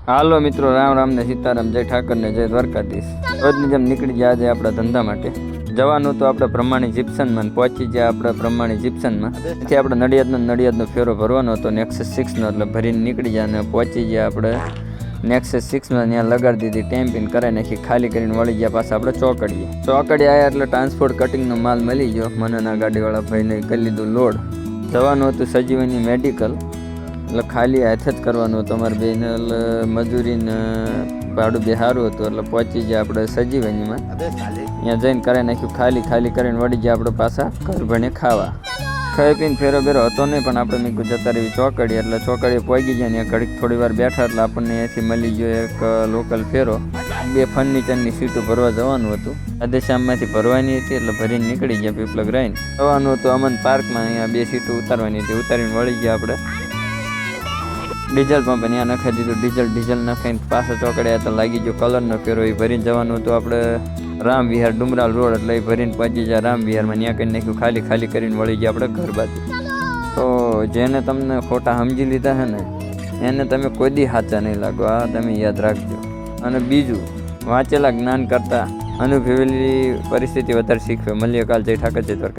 હાલો મિત્રો, રામ રામ ને સીતારામ, જય ઠાકર ને જય દ્વારકાધીશ. રોજની જેમ નીકળી ગયા આજે આપણા ધંધા માટે. જવાનું તો આપણે પ્રમાણી જીપ્સનમાં, પહોંચી ગયા આપણે પ્રમાણી જીપ્સનમાં. તેથી આપણે નડિયાદનો ફેરો ભરવાનો હતો નેક્સસ 6નો, એટલે ભરીને નીકળી ગયા અને પહોંચી ગયા આપણે નેક્સસ 6માં. ત્યાં લગાડી દીધી ટેમ્પિંગ કરાવી નાખી, ખાલી કરીને વળી ગયા પાછા આપણે ચોકડીએ આવ્યા. એટલે ટ્રાન્સપોર્ટ કટિંગનો માલ મળી ગયો. મને ના ગાડીવાળા ભાઈને કરી લીધું લોડ. જવાનું હતું સજીવની મેડિકલ, એટલે ખાલી હાથ જ કરવાનું હતું. અમારે બેને મજૂરીને ભાડું બી સારું હતું, એટલે પહોંચી ગયા આપણે સજીવનીમાં. ત્યાં જઈને કરાવી નાખ્યું, ખાલી કરીને વળી ગયા આપણે પાછા ઘર ભણે ખાવા. ખાઈ પીને ફેરો હતો નહીં, પણ આપણે મેં જતા રહી ચોકડી. એટલે ચોકડીએ પહોંચી ગયા, ત્યાં ઘડીક થોડી વાર બેઠા, એટલે આપણને અહીંયાથી મળી ગયો એક લોકલ ફેરો. 2 ફર્નિચરની સીટો ભરવા જવાનું હતું. રાધેશ્યામમાંથી ભરવાની હતી, એટલે ભરીને નીકળી ગયા પીપલગ રહીને. જવાનું હતું અમન પાર્કમાં, અહીંયા 2 સીટો ઉતારવાની હતી. ઉતારીને વળી ગયા આપણે ડીઝલ પંપ. ત્યાં નખાઈ દીધું ડીઝલ નખાઈને પાછા ચોકડ્યા. તો લાગી ગયો કલરનો ફેરો. એ ભરીને જવાનું હતું આપણે રામ વિહાર ડુમરાલ રોડ, એટલે એ ભરીને પહોંચી ગયા રામ વિહારમાં. ત્યાં કરી નાખ્યું, ખાલી કરીને વળી ગયા આપણે ઘર બાજુ. તો જેને તમને ખોટા સમજી લીધા છે ને, એને તમે કોઈ દી સાચા નહીં લાગો, આ તમે યાદ રાખજો. અને બીજું, વાંચેલા જ્ઞાન કરતાં અનુભવેલી પરિસ્થિતિ વધારે શીખવે. મળીએ કાલ. જય ઠાકર, જય દ્વારકા.